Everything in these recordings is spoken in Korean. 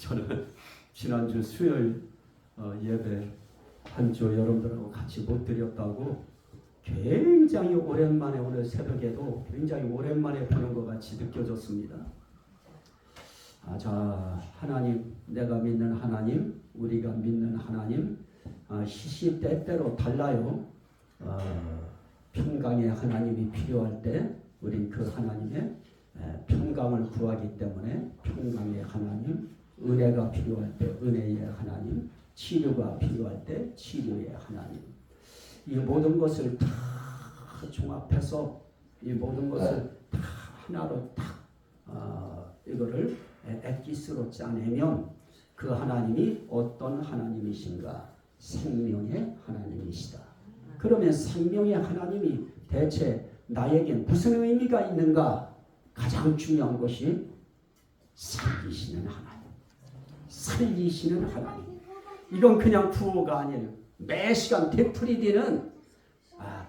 저는 지난주 수요일 예배 한 주 여러분들하고 같이 못 드렸다고 굉장히 오랜만에 오늘 새벽에도 굉장히 오랜만에 보는 것 같이 느껴졌습니다. 자, 하나님, 내가 믿는 하나님, 우리가 믿는 하나님, 시시때때로 달라요. 평강의 하나님이 필요할 때 우린 그 하나님의 평강을 구하기 때문에 평강의 하나님, 은혜가 필요할 때 은혜의 하나님, 치료가 필요할 때 치료의 하나님, 이 모든 것을 다 종합해서 이 모든 것을 다 하나로 딱 이거를 엑기스로 짜내면 그 하나님이 어떤 하나님이신가? 생명의 하나님이시다. 그러면 생명의 하나님이 대체 나에게 무슨 의미가 있는가? 가장 중요한 것이 살리시는 하나님. 살리시는 하나님. 이건 그냥 구호가 아니에요. 매 시간 되풀이되는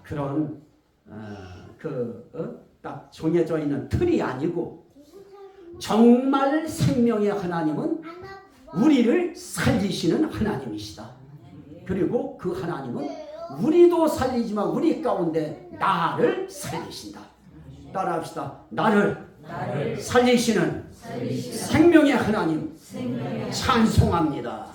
그런 딱 정해져 있는 틀이 아니고 정말 생명의 하나님은 우리를 살리시는 하나님이시다. 그리고 그 하나님은 우리도 살리지만 우리 가운데 나를 살리신다. 따라합시다. 나를 살리시는 생명의 하나님 찬송합니다.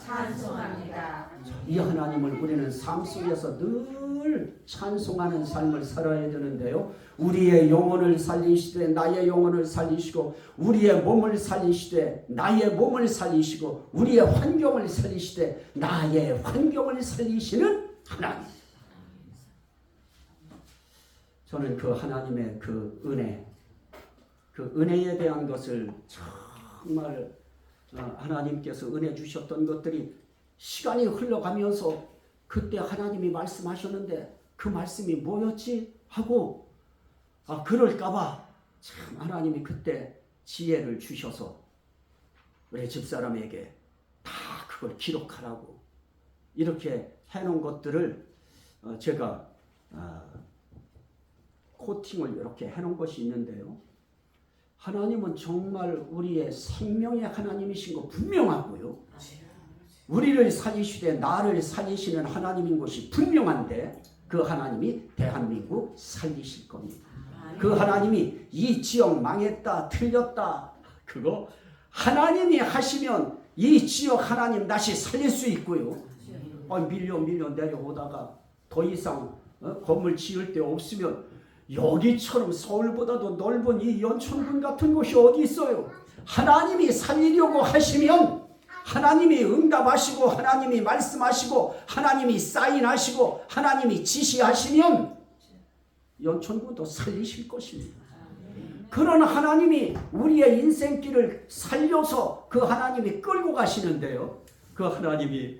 이 하나님을 우리는 삶 속에서 늘 찬송하는 삶을 살아야 되는데요. 우리의 영혼을 살리시되 나의 영혼을 살리시고 우리의 몸을 살리시되 나의 몸을 살리시고 우리의 환경을 살리시되 나의 환경을 살리시는 하나님. 저는 그 하나님의 그 은혜에 대한 것을 정말 하나님께서 은혜 주셨던 것들이 시간이 흘러가면서 그때 하나님이 말씀하셨는데 그 말씀이 뭐였지? 하고 그럴까봐 참 하나님이 그때 지혜를 주셔서 우리 집사람에게 다 그걸 기록하라고 이렇게 해놓은 것들을 제가 코팅을 이렇게 해놓은 것이 있는데요. 하나님은 정말 우리의 생명의 하나님이신 거 분명하고요. 우리를 살리시되 나를 살리시는 하나님인 것이 분명한데 그 하나님이 대한민국 살리실 겁니다. 그 하나님이 이 지역 망했다 틀렸다 그거 하나님이 하시면 이 지역 하나님 다시 살릴 수 있고요. 밀려 내려오다가 더 이상 건물 지을 데 없으면 여기처럼 서울보다도 넓은 이 연천군 같은 곳이 어디 있어요? 하나님이 살리려고 하시면 하나님이 응답하시고 하나님이 말씀하시고 하나님이 사인하시고 하나님이 지시하시면 연천군도 살리실 것입니다. 그런 하나님이 우리의 인생길을 살려서 그 하나님이 끌고 가시는데요. 그 하나님이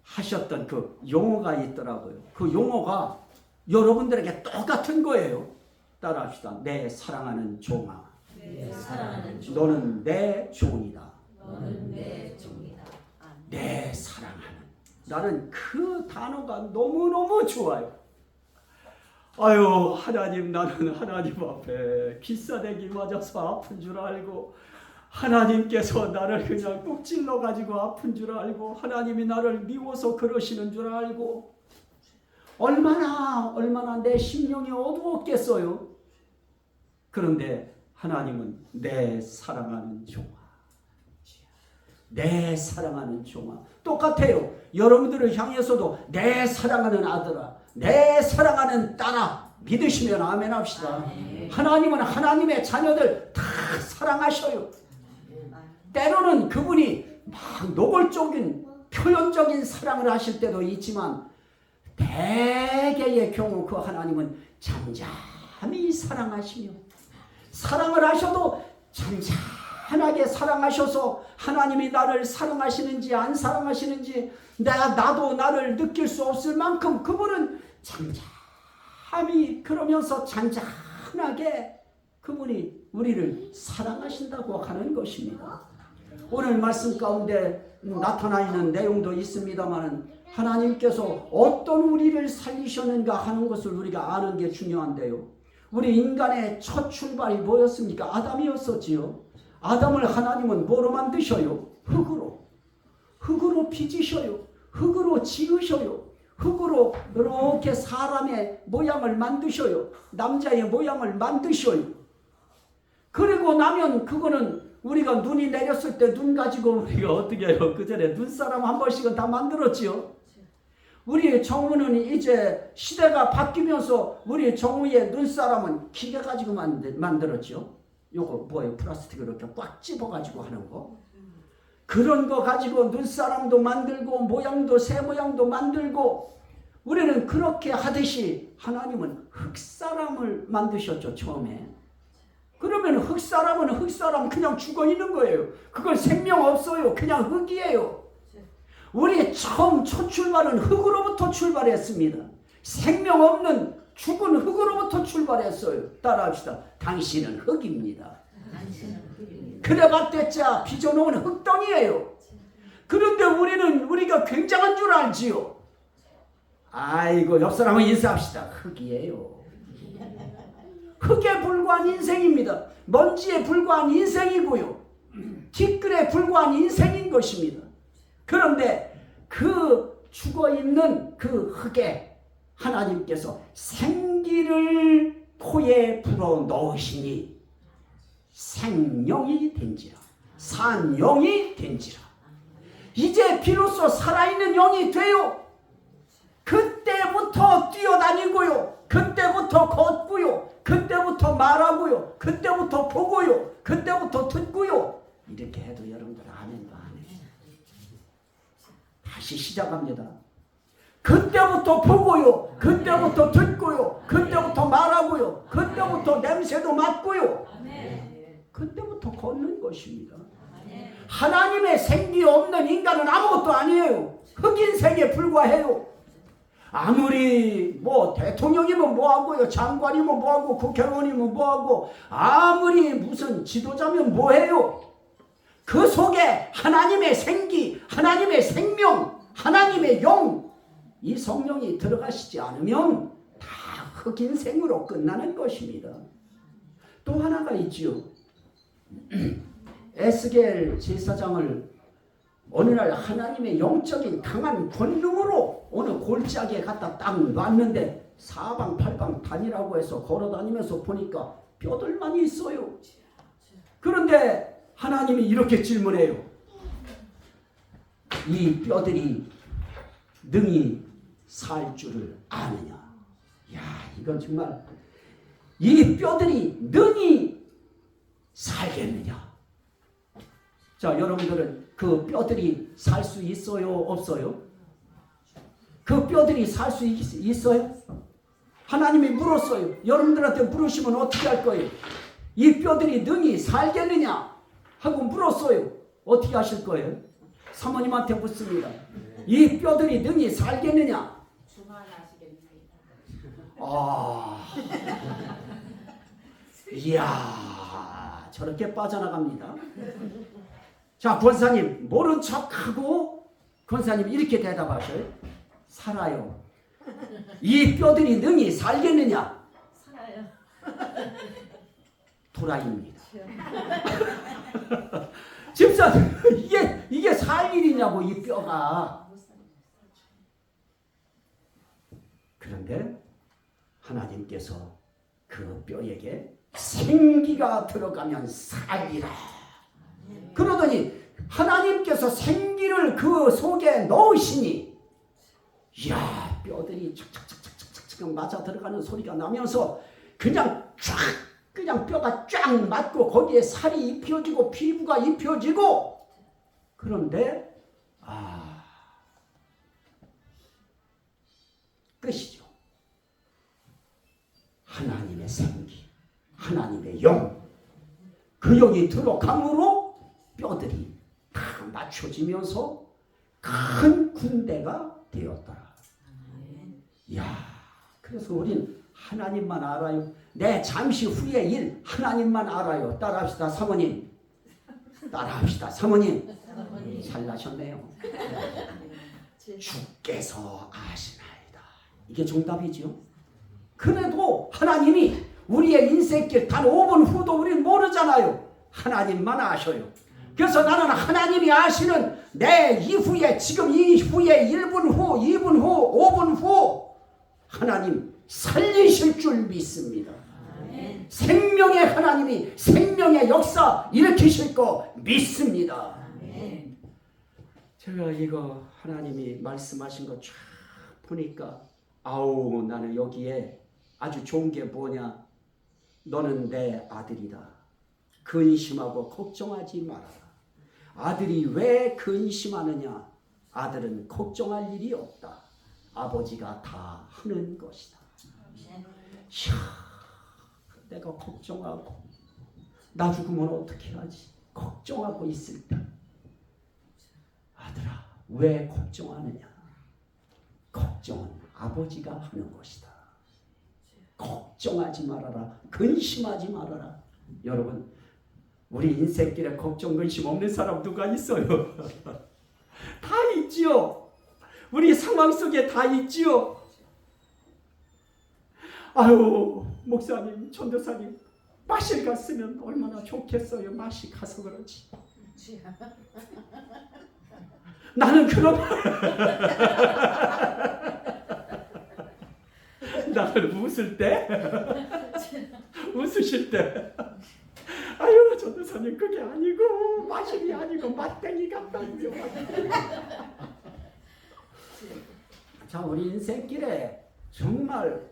하셨던 그 용어가 있더라고요. 그 용어가 여러분들에게 똑같은 거예요. 따라합시다. 내 사랑하는 종아. 너는 내 종이다. 내 사랑하는. 나는 그 단어가 너무너무 좋아요. 아유 하나님, 나는 하나님 앞에 기싸대기 맞아서 아픈 줄 알고 하나님께서 나를 그냥 꾹 찔러가지고 아픈 줄 알고 하나님이 나를 미워서 그러시는 줄 알고 얼마나 내 심령이 어두웠겠어요. 그런데 하나님은 내 사랑하는 종아. 내 사랑하는 종아. 똑같아요. 여러분들을 향해서도 내 사랑하는 아들아, 내 사랑하는 딸아 믿으시면 아멘 합시다. 하나님은 하나님의 자녀들 다 사랑하셔요. 때로는 그분이 막 노골적인 표현적인 사랑을 하실 때도 있지만 대개의 경우 그 하나님은 잠잠히 사랑하시며 사랑을 하셔도 잔잔하게 사랑하셔서 하나님이 나를 사랑하시는지 안 사랑하시는지 나도 나를 느낄 수 없을 만큼 그분은 잠잠히 그러면서 잔잔하게 그분이 우리를 사랑하신다고 하는 것입니다. 오늘 말씀 가운데 나타나 있는 내용도 있습니다만 하나님께서 어떤 우리를 살리셨는가 하는 것을 우리가 아는 게 중요한데요. 우리 인간의 첫 출발이 뭐였습니까? 아담이었었지요. 아담을 하나님은 뭐로 만드셔요? 흙으로 빚으셔요. 흙으로 지으셔요. 흙으로 이렇게 사람의 모양을 만드셔요. 남자의 모양을 만드셔요. 그리고 나면 그거는 우리가 눈이 내렸을 때 눈 가지고 우리가 어떻게 해요? 그 전에 눈사람 한 번씩은 다 만들었지요. 우리 정우는 이제 시대가 바뀌면서 우리 정우의 눈사람은 기계 가지고 만들었죠. 요거 뭐예요? 플라스틱으로 이렇게 꽉 집어가지고 하는 거. 그런 거 가지고 눈사람도 만들고 모양도 새 모양도 만들고 우리는 그렇게 하듯이 하나님은 흙사람을 만드셨죠. 처음에. 그러면 흙사람 그냥 죽어 있는 거예요. 그건 생명 없어요. 그냥 흙이에요. 우리의 처음 첫 출발은 흙으로부터 출발했습니다. 생명 없는 죽은 흙으로부터 출발했어요. 따라합시다. 당신은 흙입니다. 그래 봤댔자 빚어놓은 흙덩이에요. 그런데 우리가 굉장한 줄 알지요. 아이고 옆 사람은 인사합시다. 흙이에요. 흙에 불과한 인생입니다. 먼지에 불과한 인생이고요. 티끌에 불과한 인생인 것입니다. 그런데 그 죽어있는 그 흙에 하나님께서 생기를 토에 불어 넣으시니 생명이 된지라 산 영이 된지라. 이제 비로소 살아있는 영이 돼요. 그때부터 뛰어다니고요. 그때부터 걷고요. 그때부터 말하고요. 그때부터 보고요. 그때부터 듣고요. 이렇게 해도 여러분들 아멘도 안 해요. 다시 시작합니다. 그때부터 보고요. 그때부터 듣고요. 그때부터 말하고요. 그때부터 냄새도 맡고요. 그때부터 걷는 것입니다. 하나님의 생기 없는 인간은 아무것도 아니에요. 흑인생에 불과해요. 아무리 뭐 대통령이면 뭐하고요. 장관이면 뭐하고 국회의원이면 뭐하고 아무리 무슨 지도자면 뭐해요. 그 속에 하나님의 생기, 하나님의 생명, 하나님의 영, 이 성령이 들어가시지 않으면 다 흑인생으로 끝나는 것입니다. 또 하나가 있지요. 에스겔 제사장을 어느 날 하나님의 영적인 강한 권능으로 어느 골짜기에 갖다 딱 놨는데 사방팔방 다니라고 해서 걸어다니면서 보니까 뼈들만 있어요. 그런데 하나님이 이렇게 질문해요. 이 뼈들이 능히 살 줄을 아느냐. 야, 이건 정말 이 뼈들이 능히 살겠느냐. 자, 여러분들은 그 뼈들이 살 수 있어요? 없어요? 그 뼈들이 살 수 있어요? 하나님이 물었어요. 여러분들한테 물으시면 어떻게 할 거예요? 이 뼈들이 능히 살겠느냐? 하고 물었어요. 어떻게 하실 거예요? 사모님한테 묻습니다. 이 뼈들이 능히 살겠느냐? 이야, 저렇게 빠져나갑니다. 자, 권사님 모른 척하고 권사님 이렇게 대답하셔요. 살아요. 이 뼈들이 능히 살겠느냐? 살아요. 도라이입니다. 집사님, 이게 살 일이냐고, 이 뼈가. 그런데 하나님께서 그 뼈에게 생기가 들어가면 살리라. 그러더니 하나님께서 생기를 그 속에 넣으시니, 이야, 뼈들이 착착착착착착 맞아 들어가는 소리가 나면서 그냥 뼈가 쫙 맞고 거기에 살이 입혀지고 피부가 입혀지고. 그런데 끝이죠. 하나님의 생기, 하나님의 영, 그 영이 들어감으로 뼈들이 다 맞춰지면서 큰 군대가 되었더라. 이야, 그래서 우린 하나님만 알아요. 내 잠시 후의 일 하나님만 알아요. 따라합시다, 사모님. 따라합시다, 사모님. 잘나셨네요. 주께서 아시나이다. 이게 정답이죠. 그래도 하나님이 우리의 인생길 단 5분 후도 우리는 모르잖아요. 하나님만 아셔요. 그래서 나는 하나님이 아시는 내 이후에, 지금 이후에 1분 후, 2분 후, 5분 후 하나님 살리실 줄 믿습니다. 아멘. 생명의 하나님이 생명의 역사 일으키실 거 믿습니다. 아멘. 제가 이거 하나님이 말씀하신 거 쫙 보니까 아우, 나는 여기에 아주 좋은 게 뭐냐, 너는 내 아들이다. 근심하고 걱정하지 말아라. 아들이 왜 근심하느냐? 아들은 걱정할 일이 없다. 아버지가 다 하는 것이다. 이야, 내가 걱정하고 나 죽으면 어떻게 하지? 걱정하고 있을 때 아들아, 왜 걱정하느냐? 걱정은 아버지가 하는 것이다. 걱정하지 말아라. 근심하지 말아라. 여러분, 우리 인생길에 걱정 근심 없는 사람 누가 있어요? 다 있지요. 우리 상황 속에 다 있지요. 아유, 목사님, 전도사님, 마실 갔으면 얼마나 좋겠어요. 맛이 가서 그렇지. 나는 그런 나는 웃을 때 웃으실 때 아유, 전도사님, 그게 아니고 마실이 아니고 맛땡이 같다고요. 자, 우리 인생길에 정말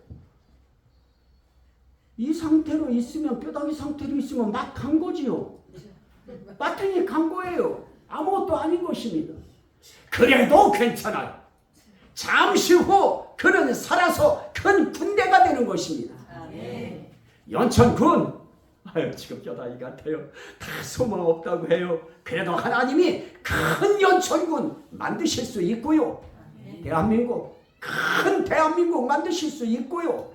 이 상태로 있으면, 뼈다귀 상태로 있으면 막 간 거지요. 맛땡이 간 거예요. 아무것도 아닌 것입니다. 그래도 괜찮아요. 잠시 후 그는 살아서 큰 군대가 되는 것입니다. 연천군, 아유, 지금 뼈다귀 같아요. 다 소망 없다고 해요. 그래도 하나님이 큰 연천군 만드실 수 있고요. 대한민국, 큰 대한민국 만드실 수 있고요.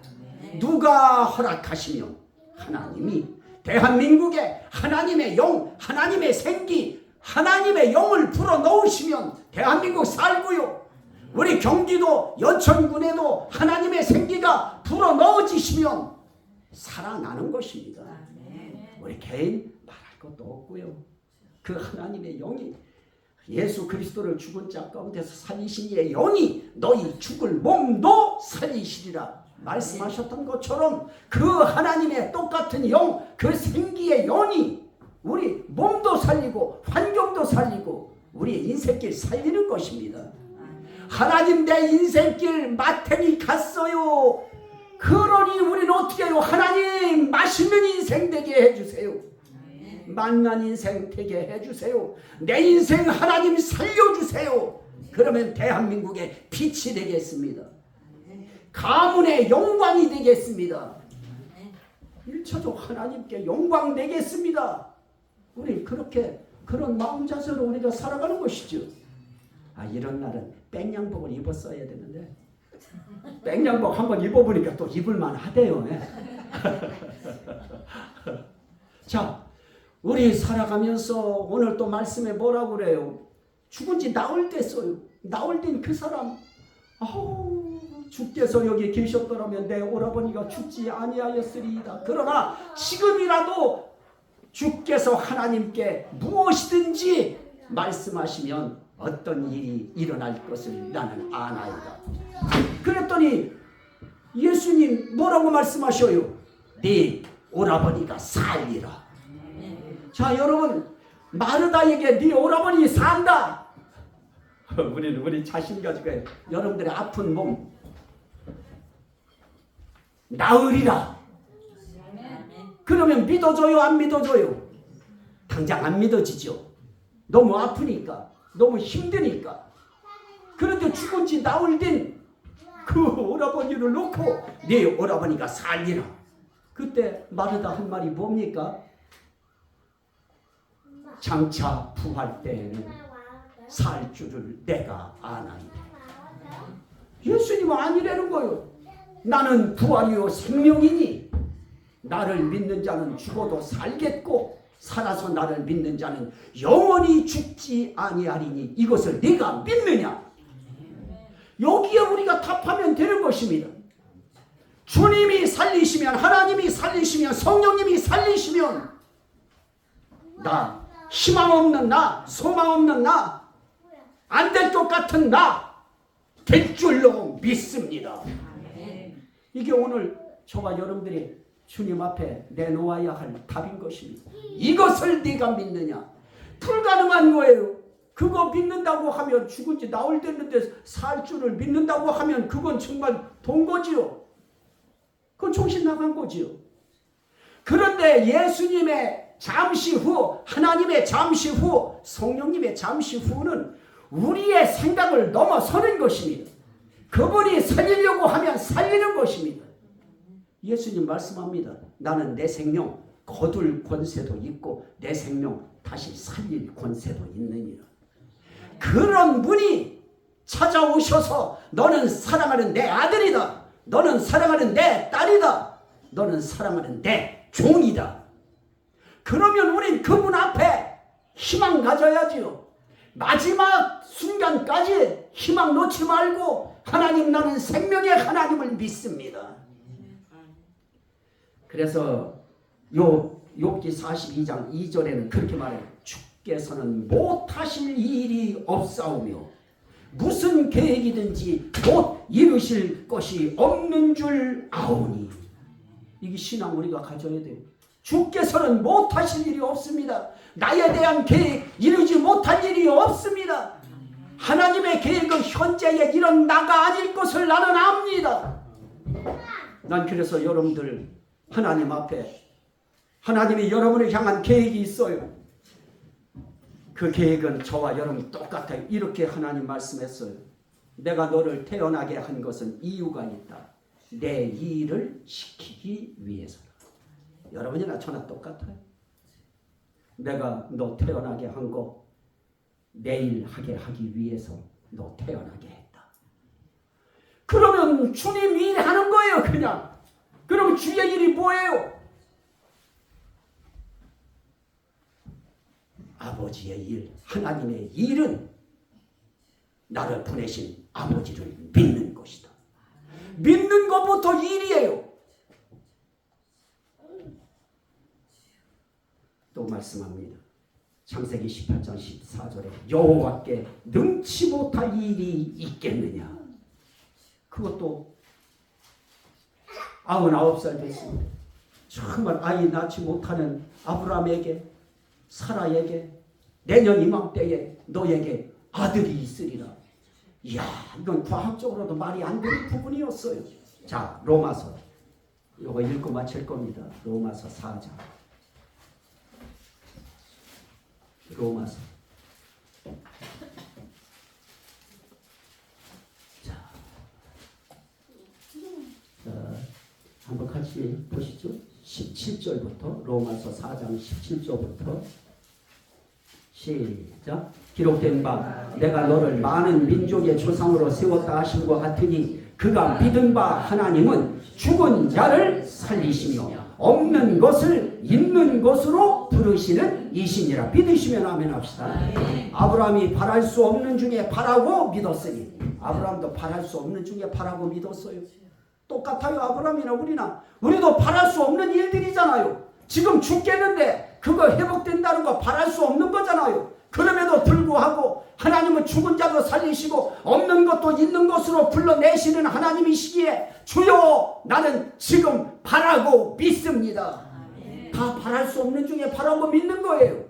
누가 허락하시면 하나님이 대한민국에 하나님의 영, 하나님의 생기, 하나님의 영을 불어넣으시면 대한민국 살고요. 우리 경기도 연천군에도 하나님의 생기가 불어넣어지시면 살아나는 것입니다. 우리 개인 말할 것도 없고요. 그 하나님의 영이, 예수 그리스도를 죽은 자 가운데서 살리신 이의 영이 너희 죽을 몸도 살리시리라 말씀하셨던 것처럼, 그 하나님의 똑같은 영, 그 생기의 영이 우리 몸도 살리고 환경도 살리고 우리의 인생길 살리는 것입니다. 하나님, 내 인생길 마탱이 갔어요. 그러니 우리는 어떻게 해요? 하나님, 맛있는 인생 되게 해주세요. 만난 인생 되게 해주세요. 내 인생 하나님 살려주세요. 그러면 대한민국의 빛이 되겠습니다. 가문의 영광이 되겠습니다. 1차적 하나님께 영광 내겠습니다. 우리 그렇게, 그런 마음 자세로 우리가 살아가는 것이죠. 아, 이런 날은 뺑양복을 입었어야 되는데 뺑양복 한번 입어보니까 또 입을만 하대요. 자, 우리 살아가면서 오늘 또 말씀에 뭐라고 그래요? 죽은 지 나흘 됐어요. 나흘 된 그 사람, 아우, 주께서 여기 계셨더라면 내 오라버니가 죽지 아니하였으리이다. 그러나 지금이라도 주께서 하나님께 무엇이든지 말씀하시면 어떤 일이 일어날 것을 나는 아나이다. 그랬더니 예수님 뭐라고 말씀하셔요? 네 오라버니가 살리라. 자, 여러분, 마르다에게 네 오라버니 산다. 우리는 우리 자신 가지고 해요. 여러분들의 아픈 몸 나으리라. 그러면 믿어줘요, 안 믿어줘요? 당장 안 믿어지죠. 너무 아프니까, 너무 힘드니까. 그런데 죽은 지 나흘 된 그 오라버니를 놓고 네 오라버니가 살리라. 그때 마르다 한 말이 뭡니까? 장차 부활 때에는 살 줄을 내가 아나이다. 예수님은 아니라는 거예요. 나는 부활이요 생명이니 나를 믿는 자는 죽어도 살겠고 살아서 나를 믿는 자는 영원히 죽지 아니하리니 이것을 네가 믿느냐? 여기에 우리가 답하면 되는 것입니다. 주님이 살리시면, 하나님이 살리시면, 성령님이 살리시면 나, 희망 없는 나, 소망 없는 나, 안 될 것 같은 나, 될 줄로 믿습니다. 이게 오늘 저와 여러분들이 주님 앞에 내놓아야 할 답인 것입니다. 이것을 네가 믿느냐? 불가능한 거예요. 그거 믿는다고 하면 죽은 지 나흘 됐는데 살 줄을 믿는다고 하면 그건 정말 돈 거지요. 그건 정신 나간 거지요. 그런데 예수님의 잠시 후, 하나님의 잠시 후, 성령님의 잠시 후는 우리의 생각을 넘어서는 것입니다. 그분이 살리려고 하면 살리는 것입니다. 예수님 말씀합니다. 나는 내 생명 거둘 권세도 있고 내 생명 다시 살릴 권세도 있느니라. 그런 분이 찾아오셔서 너는 사랑하는 내 아들이다. 너는 사랑하는 내 딸이다. 너는 사랑하는 내 종이다. 그러면 우린 그분 앞에 희망 가져야지요. 마지막 순간까지 희망 놓지 말고 하나님, 나는 생명의 하나님을 믿습니다. 그래서 욥기 42장 2절에는 그렇게 말해요. 주께서는 못하실 일이 없사오며 무슨 계획이든지 못 이루실 것이 없는 줄 아오니. 이게 신앙 우리가 가져야 돼요. 주께서는 못하실 일이 없습니다. 나에 대한 계획 이루지 못할 일이 없습니다. 하나님의 계획은 현재의 이런 나가 아닐 것을 나는 압니다. 난 그래서 여러분들 하나님 앞에 하나님이 여러분을 향한 계획이 있어요. 그 계획은 저와 여러분 똑같아요. 이렇게 하나님 말씀했어요. 내가 너를 태어나게 한 것은 이유가 있다. 내 일을 시키기 위해서다. 여러분이나 저나 똑같아요. 내가 너 태어나게 한 거 내일 하게 하기 위해서 너 태어나게 했다. 그러면 주님 일하는 거예요. 그냥. 그럼 주의 일이 뭐예요? 아버지의 일, 하나님의 일은 나를 보내신 아버지를 믿는 것이다. 믿는 것부터 일이에요. 또 말씀합니다. 창세기 18장 14절에 여호와께 능치 못할 일이 있겠느냐. 그것도 99살 됐습니다. 정말 아이 낳지 못하는 아브라함에게, 사라에게 내년 이맘때에 너에게 아들이 있으리라. 이야, 이건 과학적으로도 말이 안 되는 부분이었어요. 자, 로마서 이거 읽고 마칠 겁니다. 로마서 4장. 로마서. 자, 한번 같이 보시죠. 17절부터 로마서 4장 17절부터 시작. 기록된 바 내가 너를 많은 민족의 조상으로 세웠다 하신 것 같으니 그가 믿은 바 하나님은 죽은 자를 살리시며 없는 것을 있는 것으로 부르시는 이시니라. 믿으시면 아멘 합시다. 아브라함이 바랄 수 없는 중에 바라고 믿었으니 아브라함도 바랄 수 없는 중에 바라고 믿었어요. 똑같아요. 아브라함이나 우리나. 우리도 바랄 수 없는 일들이잖아요. 지금 죽겠는데 그거 회복된다는 거 바랄 수 없는 거잖아요. 그럼에도 불구하고 하나님은 죽은 자도 살리시고 없는 것도 있는 것으로 불러내시는 하나님이시기에 주여 나는 지금 바라고 믿습니다. 다 바랄 수 없는 중에 바라고 믿는 거예요.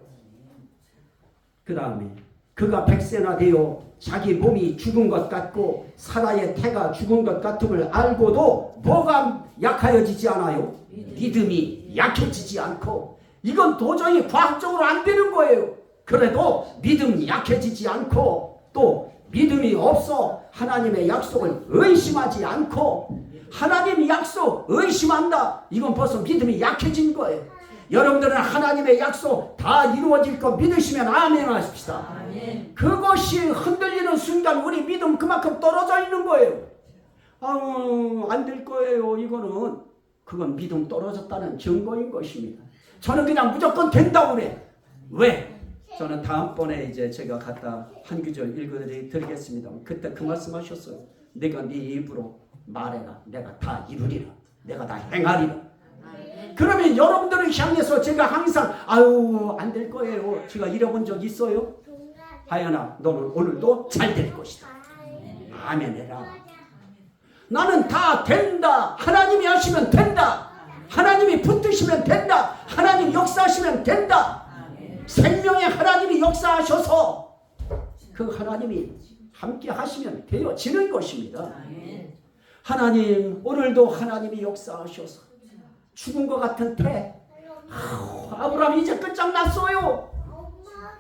그 다음에 그가 100세나 되어 자기 몸이 죽은 것 같고 사라의 태가 죽은 것 같음을 알고도 뭐가 약하여지지 않아요? 믿음이 약해지지 않고. 이건 도저히 과학적으로 안 되는 거예요. 그래도 믿음이 약해지지 않고 또 믿음이 없어 하나님의 약속을 의심하지 않고. 하나님 약속 의심한다. 이건 벌써 믿음이 약해진 거예요. 여러분들은 하나님의 약속 다 이루어질 거 믿으시면 아멘 하십시다. 아멘. 그것이 흔들리는 순간 우리 믿음 그만큼 떨어져 있는 거예요. 안 될 거예요. 이거는 그건 믿음 떨어졌다는 증거인 것입니다. 저는 그냥 무조건 된다고 그래. 왜? 저는 다음번에 이제 제가 갖다 한 구절 읽어드리겠습니다. 그때 그 말씀하셨어요. 내가 네 입으로 말해라. 내가 다 이루리라. 내가 다 행하리라. 그러면 여러분들을 향해서 제가 항상 아유 안 될 거예요. 제가 이래본 적 있어요? 하연아 너는 오늘도 잘 될 것이다. 아멘 해라. 나는 다 된다. 하나님이 하시면 된다. 하나님이 붙드시면 된다. 하나님 역사하시면 된다. 생명의 하나님이 역사하셔서 그 하나님이 함께 하시면 되어지는 것입니다. 하나님 오늘도 하나님이 역사하셔서 죽은 것 같은 태 아브라함이 이제 끝장났어요.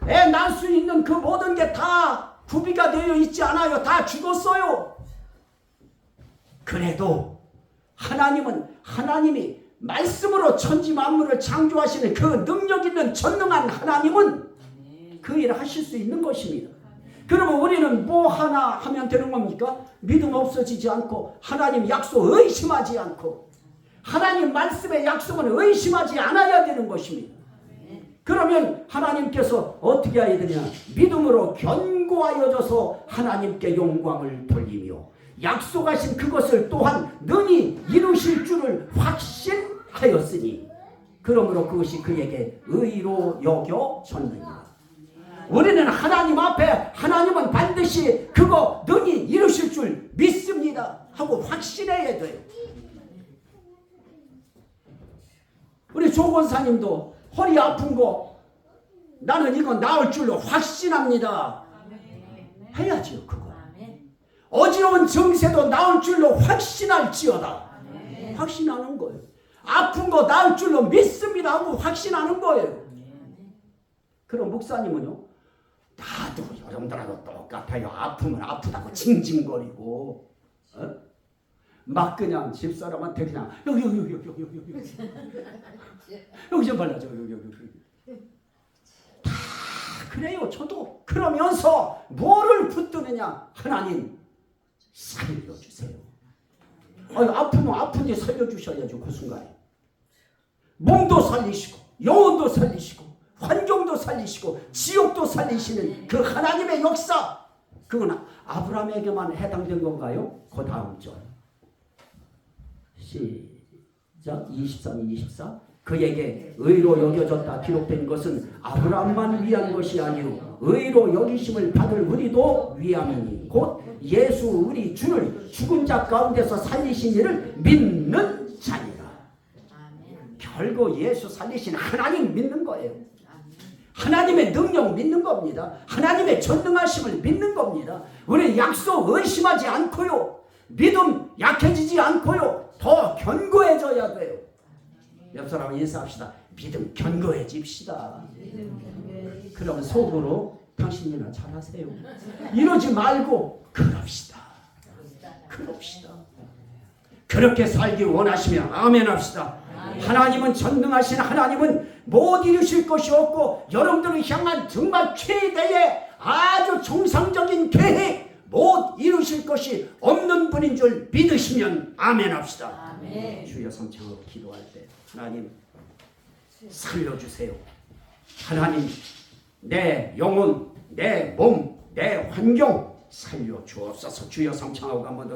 애 낳을 수 있는 그 모든 게 다 구비가 되어 있지 않아요. 다 죽었어요. 그래도 하나님이 말씀으로 천지 만물을 창조하시는 그 능력 있는 전능한 하나님은 그 일을 하실 수 있는 것입니다. 그러면 우리는 뭐 하나 하면 되는 겁니까? 믿음 없어지지 않고 하나님 약속 의심하지 않고 하나님 말씀의 약속은 의심하지 않아야 되는 것입니다. 그러면 하나님께서 어떻게 해야 되냐? 믿음으로 견고하여져서 하나님께 영광을 돌리며 약속하신 그것을 또한 능히 이루실 줄을 확신하였으니 그러므로 그것이 그에게 의로 여겨졌느니라. 우리는 하나님 앞에 하나님은 반드시 그거 능히 이루실 줄 믿습니다 하고 확신해야 돼요. 우리 조 권사님도 허리 아픈 거 나는 이거 나을 줄로 확신합니다 해야지요. 그거 어지러운 증세도 나을 줄로 확신할지어다. 확신하는 거예요. 아픈 거 나을 줄로 믿습니다 하고 확신하는 거예요. 그럼 목사님은요? 나도 여러분들하고 똑같아요. 아프면 아프다고 징징거리고 막 그냥 집사람한테 그냥 여기 좀 발라줘. 다 그래요. 저도 그러면서 뭐를 붙드느냐? 하나님 살려주세요. 아프면 아픈데 살려주셔야죠. 그 순간에 몸도 살리시고 영혼도 살리시고 환경도 살리시고 지옥도 살리시는 그 하나님의 역사, 그건 아브라함에게만 해당된 건가요? 그 다음 절 시작 23, 24 그에게 의로 여겨졌다 기록된 것은 아브라함만 위한 것이 아니요 의로 여기심을 받을 우리도 위함이니 곧 예수 우리 주를 죽은 자 가운데서 살리신 이를 믿는 자니라. 결국 예수 살리신 하나님 믿는 거예요. 하나님의 능력 믿는 겁니다. 하나님의 전능하심을 믿는 겁니다. 우리 약속 의심하지 않고요. 믿음 약해지지 않고요. 더 견고해져야 돼요. 옆 사람 인사합시다. 믿음 견고해집시다. 그럼 속으로 당신이나 잘하세요. 이러지 말고 그럽시다. 그렇게 살기 원하시면 아멘 합시다. 하나님은 전능하신 하나님은 못 이루실 것이 없고 여러분들을 향한 정말 최대의 아주 정상적인 계획 못 이루실 것이 없는 분인 줄 믿으시면 아멘 합시다. 아멘. 주여 성창으로 기도할 때 하나님 살려주세요. 하나님 내 영혼, 내 몸, 내 환경 살려 주옵소서. 주여 성창하고 한번 더